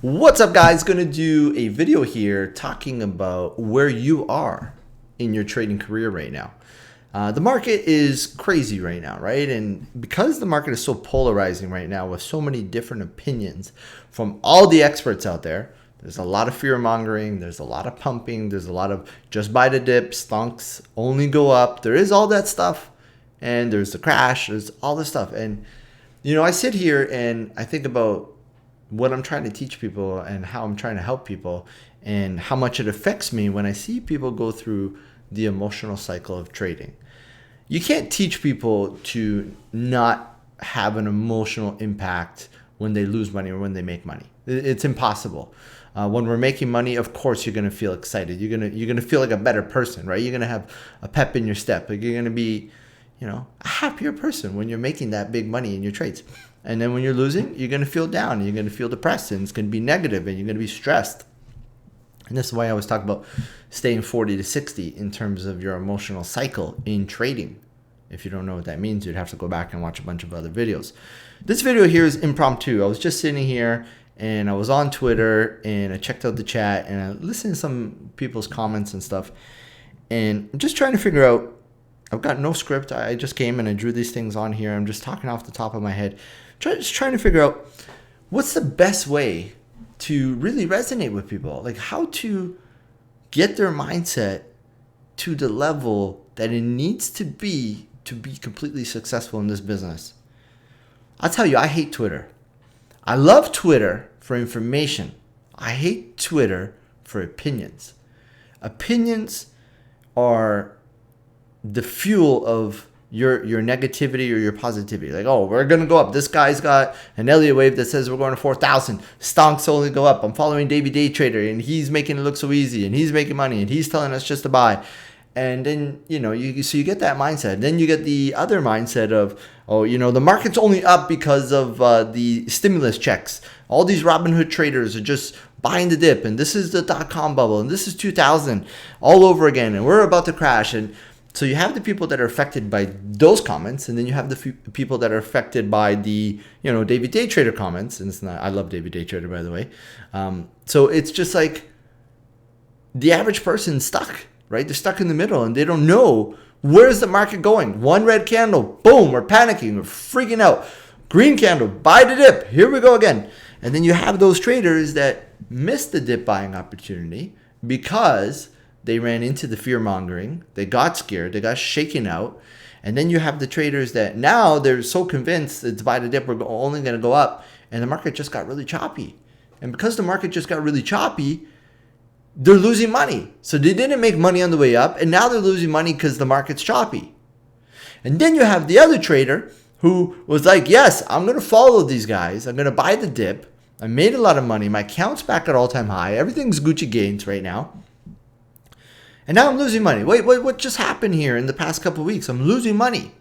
What's up, guys? Gonna do a video here talking about where you are in your trading career right now. The market is crazy right now, right? And because the market is so polarizing right now with so many different opinions from all the experts out there, there's a lot of fear mongering, there's a lot of pumping, there's a lot of just buy the dip, stonks only go up. There is all that stuff, and there's the crash, there's all this stuff. And I sit here and I think about what I'm trying to teach people and how I'm trying to help people and how much it affects me when I see people go through the emotional cycle of trading. You can't teach people to not have an emotional impact when they lose money or when they make money. It's impossible. When we're making money, of course, you're going to feel excited. You're going to feel like a better person, right? You're going to have a pep in your step. Like you're going to be, a happier person when you're making that big money in your trades. And then when you're losing, you're going to feel down, and you're going to feel depressed, and it's going to be negative, and you're going to be stressed. And this is why I always talk about staying 40 to 60 in terms of your emotional cycle in trading. If you don't know what that means, you'd have to go back and watch a bunch of other videos. This video here is impromptu. I was just sitting here, and I was on Twitter, and I checked out the chat, and I listened to some people's comments and stuff. And I'm just trying to figure out, I've got no script. I just came and I drew these things on here. I'm just talking off the top of my head. Just trying to figure out what's the best way to really resonate with people. Like how to get their mindset to the level that it needs to be completely successful in this business. I'll tell you, I hate Twitter. I love Twitter for information. I hate Twitter for opinions. Opinions are the fuel of your negativity or your positivity. Like, oh, we're going to go up. This guy's got an Elliott wave that says we're going to 4,000. Stonks only go up. I'm following Davey Day Trader, and he's making it look so easy, and he's making money, and he's telling us just to buy. And then, you get that mindset. Then you get the other mindset of, the market's only up because of the stimulus checks. All these Robinhood traders are just buying the dip, and this is the .com bubble, and this is 2000 all over again, and we're about to crash. And so you have the people that are affected by those comments, and then you have the people that are affected by the, David Day Trader comments. And it's not, I love David Day Trader, by the way. So it's just like the average person's stuck, right? They're stuck in the middle, and they don't know where's the market going. One red candle, boom, we're panicking, we're freaking out. Green candle, buy the dip, here we go again. And then you have those traders that miss the dip buying opportunity because they ran into the fear mongering. They got scared. They got shaken out. And then you have the traders that now they're so convinced it's buy the dip, we're only going to go up. And the market just got really choppy. And because the market just got really choppy, they're losing money. So they didn't make money on the way up. And now they're losing money because the market's choppy. And then you have the other trader who was like, yes, I'm going to follow these guys. I'm going to buy the dip. I made a lot of money. My account's back at all-time high. Everything's Gucci gains right now. And now I'm losing money. Wait, what just happened here in the past couple of weeks? I'm losing money.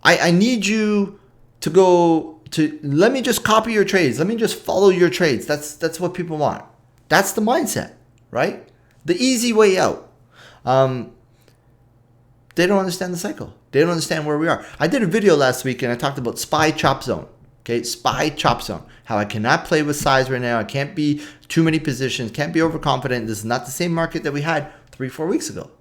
I need you to let me just copy your trades. Let me just follow your trades. That's what people want. That's the mindset, right? The easy way out. They don't understand the cycle. They don't understand where we are. I did a video last week and I talked about SPY chop zone. Okay, SPY chop zone. How I cannot play with size right now. I can't be too many positions. Can't be overconfident. This is not the same market that we had 3-4 weeks ago.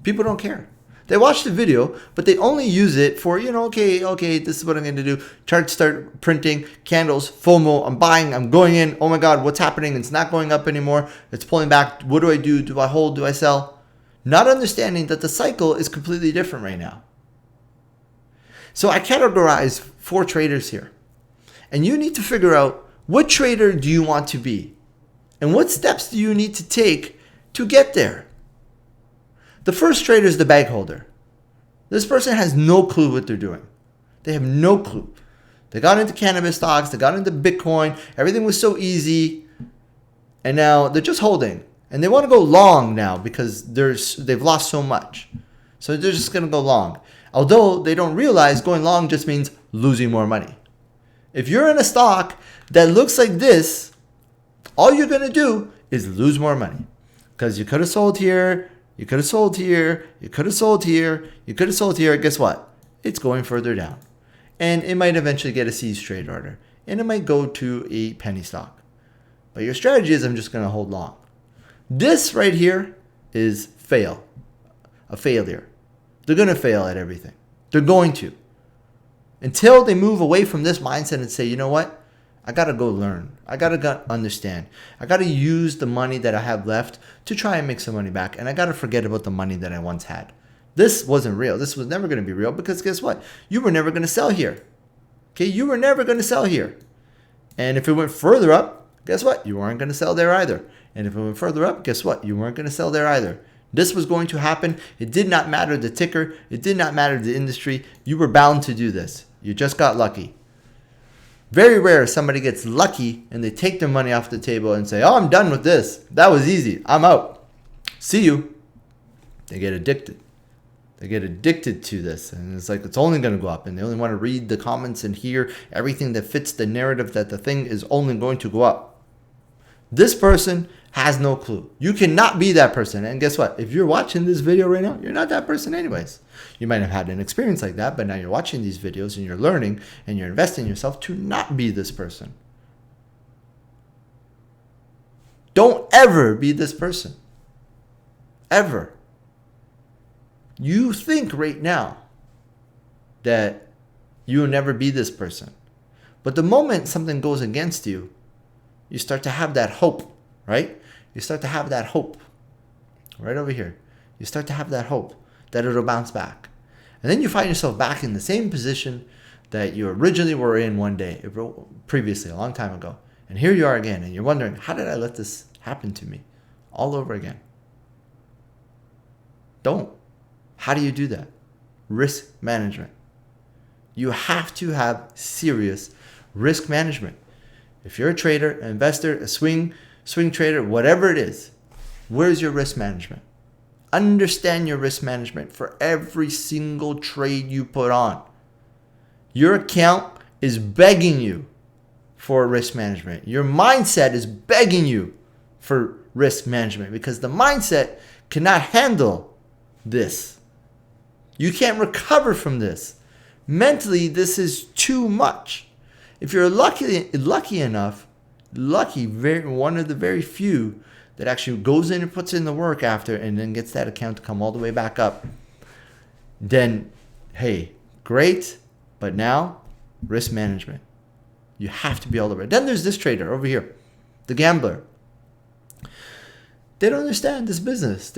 People don't care. They watch the video, but they only use it for, okay, this is what I'm going to do. Charts start printing, candles, FOMO, I'm buying, I'm going in. Oh my God, what's happening? It's not going up anymore. It's pulling back. What do I do? Do I hold? Do I sell? Not understanding that the cycle is completely different right now. So I categorize 4 traders here. And you need to figure out what trader do you want to be? And what steps do you need to take to get there? The first trader is the bag holder. This person has no clue what they're doing. They have no clue. They got into cannabis stocks. They got into Bitcoin. Everything was so easy. And now they're just holding. And they want to go long now because they've lost so much. So they're just going to go long. Although they don't realize going long just means losing more money. If you're in a stock that looks like this, all you're going to do is lose more money. Because you could have sold here, you could have sold here, you could have sold here, you could have sold here. Guess what? It's going further down. And it might eventually get a seize trade order. and it might go to a penny stock. But your strategy is, I'm just going to hold long. This right here is a failure. They're going to fail at everything. They're going to. Until they move away from this mindset and say, you know what? I got to go learn. I got to understand. I got to use the money that I have left to try and make some money back. And I got to forget about the money that I once had. This wasn't real. This was never going to be real because guess what? You were never going to sell here. Okay, you were never going to sell here. And if it went further up, guess what? You weren't going to sell there either. And if it went further up, guess what? You weren't going to sell there either. This was going to happen. It did not matter the ticker. It did not matter the industry. You were bound to do this. You just got lucky. Very rare somebody gets lucky and they take their money off the table and say, oh, I'm done with this. That was easy. I'm out. See you. They get addicted. They get addicted to this, and it's like it's only going to go up, and they only want to read the comments and hear everything that fits the narrative that the thing is only going to go up. This person has no clue. You cannot be that person, and guess what? If you're watching this video right now, you're not that person anyways. You might have had an experience like that, but now you're watching these videos and you're learning and you're investing in yourself to not be this person. Don't ever be this person. Ever. You think right now that you will never be this person. But the moment something goes against you, you start to have that hope, right? You start to have that hope right over here. You start to have that hope that it'll bounce back. And then you find yourself back in the same position that you originally were in one day, previously, a long time ago. And here you are again, and you're wondering, how did I let this happen to me all over again? Don't. How do you do that? Risk management. You have to have serious risk management. If you're a trader, an investor, a swing trader, whatever it is, where's your risk management? Understand your risk management for every single trade you put on. Your account is begging you for risk management. Your mindset is begging you for risk management because the mindset cannot handle this. You can't recover from this. Mentally, this is too much. If you're lucky enough, one of the very few that actually goes in and puts in the work after and then gets that account to come all the way back up, then, hey, great. But now, risk management. You have to be all over. Then there's this trader over here, the gambler. They don't understand this business.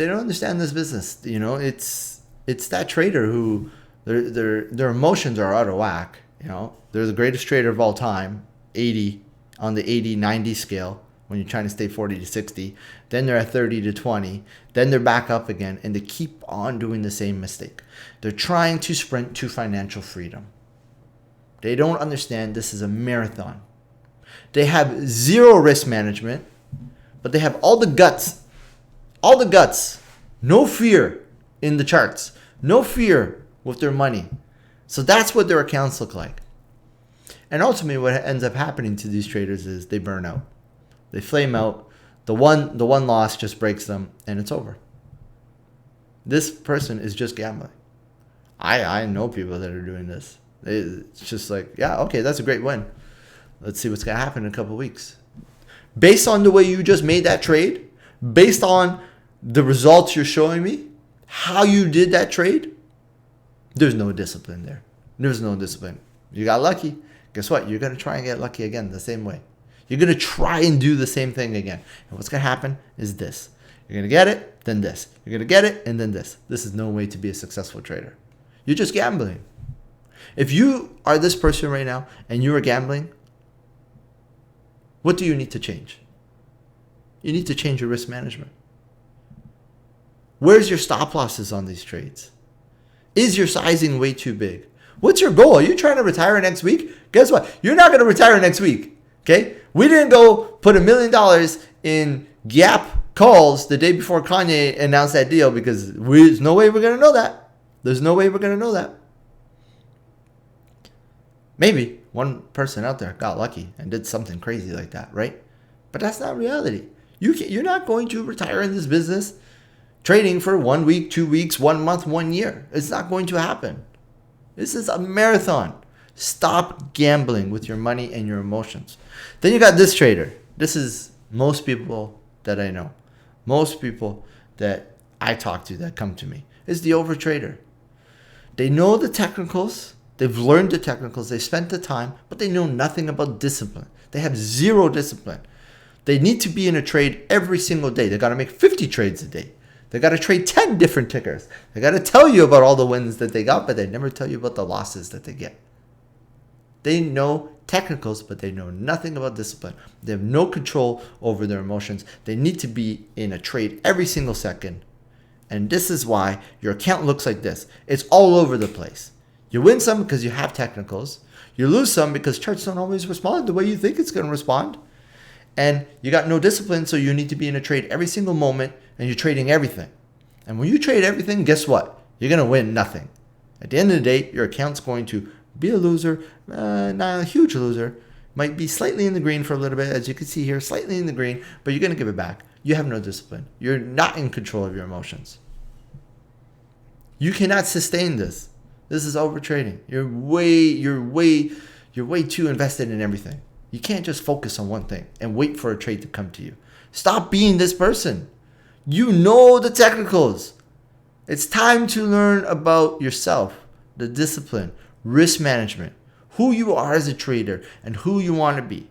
You know, it's that trader who their emotions are out of whack. You know, they're the greatest trader of all time, 80 on the 80-90 scale when you're trying to stay 40 to 60. Then they're at 30 to 20. Then they're back up again, and they keep on doing the same mistake. They're trying to sprint to financial freedom. They don't understand this is a marathon. They have zero risk management, but they have all the guts, no fear in the charts, no fear with their money. So that's what their accounts look like. And ultimately what ends up happening to these traders is they burn out. They flame out. The one loss just breaks them and it's over. This person is just gambling. I know people that are doing this. It's just like, yeah, okay, that's a great win. Let's see what's going to happen in a couple of weeks. Based on the way you just made that trade, based on the results you're showing me, how you did that trade, there's no discipline there. There's no discipline. You got lucky. Guess what? You're going to try and get lucky again the same way. You're going to try and do the same thing again. And what's going to happen is this. You're going to get it, then this. You're going to get it, and then this. This is no way to be a successful trader. You're just gambling. If you are this person right now and you are gambling, what do you need to change? You need to change your risk management. Where's your stop losses on these trades? Is your sizing way too big? What's your goal? Are you trying to retire next week? Guess what? You're not going to retire next week. Okay? We didn't go put $1 million in Gap calls the day before Kanye announced that deal because there's no way we're going to know that. There's no way we're going to know that. Maybe one person out there got lucky and did something crazy like that, right? But that's not reality. You're not going to retire in this business trading for 1 week, 2 weeks, 1 month, 1 year. It's not going to happen. This is a marathon. Stop gambling with your money and your emotions. Then you got this trader. This is most people that I know. Most people that I talk to that come to me is the overtrader. They know the technicals. They've learned the technicals. They spent the time, but they know nothing about discipline. They have zero discipline. They need to be in a trade every single day. They got to make 50 trades a day. They got to trade 10 different tickers. They got to tell you about all the wins that they got, but they never tell you about the losses that they get. They know technicals, but they know nothing about discipline. They have no control over their emotions. They need to be in a trade every single second. And this is why your account looks like this. It's all over the place. You win some because you have technicals. You lose some because charts don't always respond the way you think it's going to respond. And you got no discipline, so you need to be in a trade every single moment, and you're trading everything. And when you trade everything, guess what? You're going to win nothing. At the end of the day, your account's going to be a loser, not a huge loser. Might be slightly in the green for a little bit, as you can see here, slightly in the green, but you're going to give it back. You have no discipline. You're not in control of your emotions. You cannot sustain this. This is overtrading. You're way too invested in everything. You can't just focus on one thing and wait for a trade to come to you. Stop being this person. You know the technicals. It's time to learn about yourself, the discipline, risk management, who you are as a trader, and who you want to be.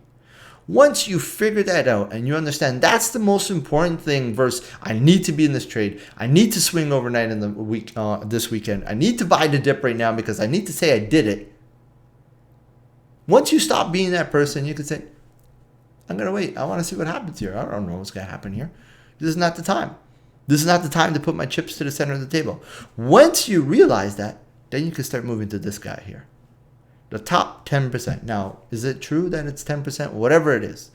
Once you figure that out and you understand that's the most important thing versus I need to be in this trade, I need to swing overnight in the week this weekend, I need to buy the dip right now because I need to say I did it. Once you stop being that person, you can say, I'm going to wait. I want to see what happens here. I don't know what's going to happen here. This is not the time. This is not the time to put my chips to the center of the table. Once you realize that, then you can start moving to this guy here. The top 10%. Now, is it true that it's 10%? Whatever it is.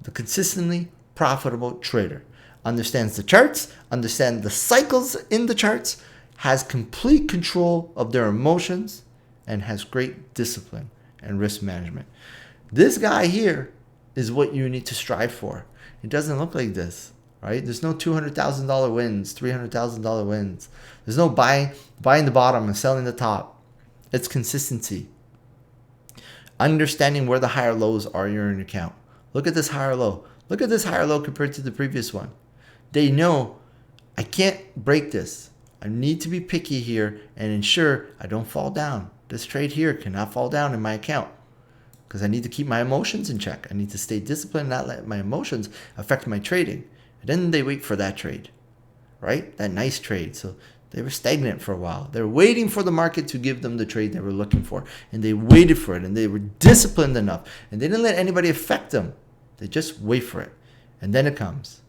The consistently profitable trader understands the charts, understands the cycles in the charts, has complete control of their emotions, and has great discipline and risk management. This guy here is what you need to strive for. It doesn't look like this, right? There's no $200,000 wins, $300,000 wins. There's no buying the bottom and selling the top. It's consistency. Understanding where the higher lows are in your account. Look at this higher low. Look at this higher low compared to the previous one. They know I can't break this. I need to be picky here and ensure I don't fall down. This trade here cannot fall down in my account because I need to keep my emotions in check. I need to stay disciplined, not let my emotions affect my trading. And then they wait for that trade, right? That nice trade. So they were stagnant for a while. They're waiting for the market to give them the trade they were looking for. And they waited for it and they were disciplined enough. And they didn't let anybody affect them. They just wait for it. And then it comes.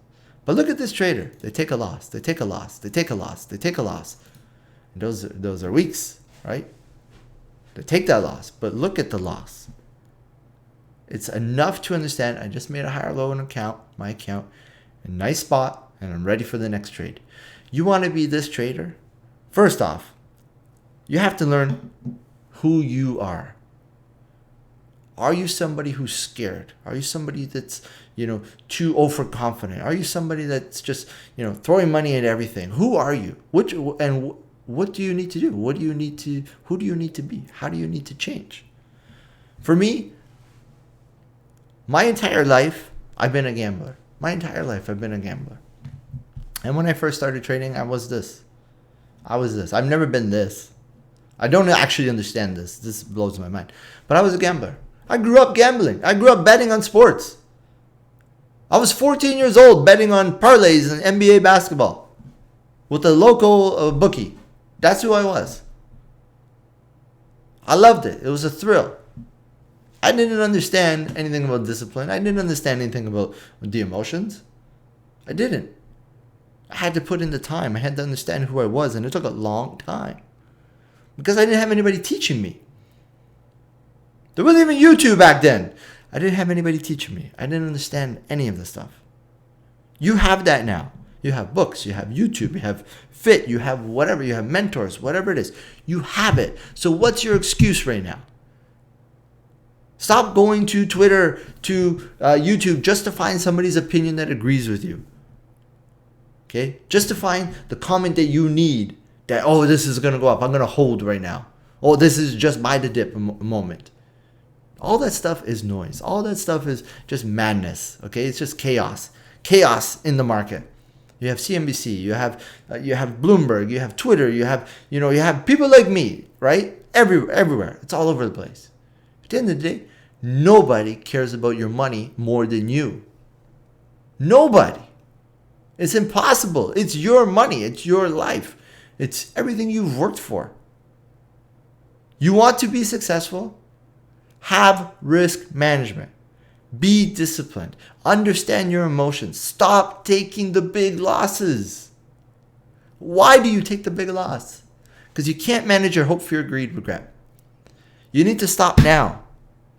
But look at this trader. They take a loss. They take a loss. They take a loss. They take a loss. And those are weeks, right? They take that loss. But look at the loss. It's enough to understand I just made a higher low in my account, a nice spot, and I'm ready for the next trade. You want to be this trader? First off, you have to learn who you are. Are you somebody who's scared? Are you somebody that's, too overconfident? Are you somebody that's just, throwing money at everything? Who are you? What do you need to do? Who do you need to be? How do you need to change? For me, my entire life, I've been a gambler. My entire life, I've been a gambler. And when I first started trading, I was this. I've never been this. I don't actually understand this. This blows my mind. But I was a gambler. I grew up gambling. I grew up betting on sports. I was 14 years old betting on parlays and NBA basketball with a local bookie. That's who I was. I loved it. It was a thrill. I didn't understand anything about discipline. I didn't understand anything about the emotions. I didn't. I had to put in the time. I had to understand who I was, and it took a long time because I didn't have anybody teaching me. There wasn't even YouTube back then. I didn't have anybody teaching me. I didn't understand any of this stuff. You have that now. You have books, you have YouTube, you have Fit, you have whatever, you have mentors, whatever it is. You have it. So what's your excuse right now? Stop going to Twitter, to YouTube just to find somebody's opinion that agrees with you. Okay? Just to find the comment that you need that, oh, this is going to go up. I'm going to hold right now. Oh, this is just buy the dip moment. All that stuff is noise. All that stuff is just madness. Okay, it's just chaos. Chaos in the market. You have CNBC, you have Bloomberg, you have Twitter, you have people like me, right? Everywhere. It's all over the place. At the end of the day, nobody cares about your money more than you. Nobody. It's impossible. It's your money. It's your life. It's everything you've worked for. You want to be successful? Have risk management. Be disciplined. Understand your emotions. Stop taking the big losses. Why do you take the big loss? Because you can't manage your hope, fear, greed, regret. You need to stop now.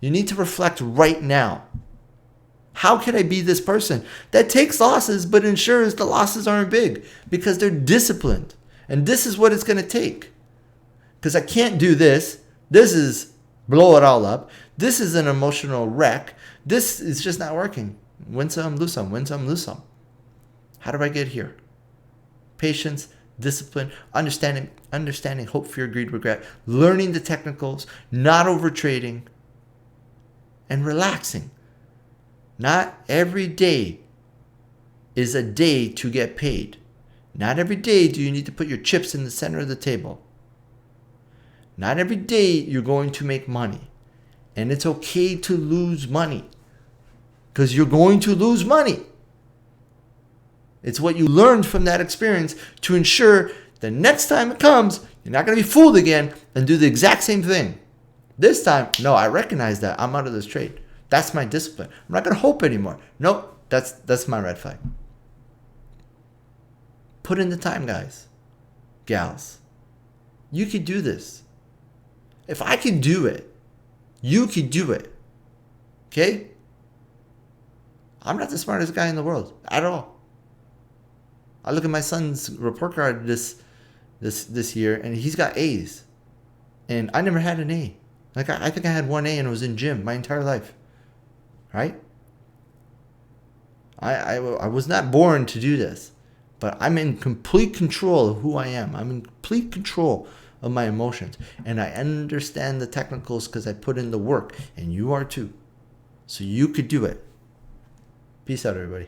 You need to reflect right now. How can I be this person that takes losses but ensures the losses aren't big? Because they're disciplined. And this is what it's going to take. Because I can't do this. This is blow it all up. This is an emotional wreck. This is just not working. Win some, lose some. Win some, lose some. How do I get here? Patience, discipline, understanding hope, fear, greed, regret, learning the technicals, not overtrading, and relaxing. Not every day is a day to get paid. Not every day do you need to put your chips in the center of the table. Not every day you're going to make money. And it's okay to lose money. Because you're going to lose money. It's what you learned from that experience to ensure the next time it comes, you're not going to be fooled again and do the exact same thing. This time, no, I recognize that. I'm out of this trade. That's my discipline. I'm not going to hope anymore. Nope, that's my red flag. Put in the time, guys, gals. You could do this. If I could do it, you could do it. Okay? I'm not the smartest guy in the world at all. I look at my son's report card this year, and he's got A's, and I never had an A. Like I think I had one A, and it was in gym my entire life. Right? I was not born to do this, but I'm in complete control of who I am. I'm in complete control of my emotions, and I understand the technicals because I put in the work, and you are too. So you could do it. Peace out, everybody.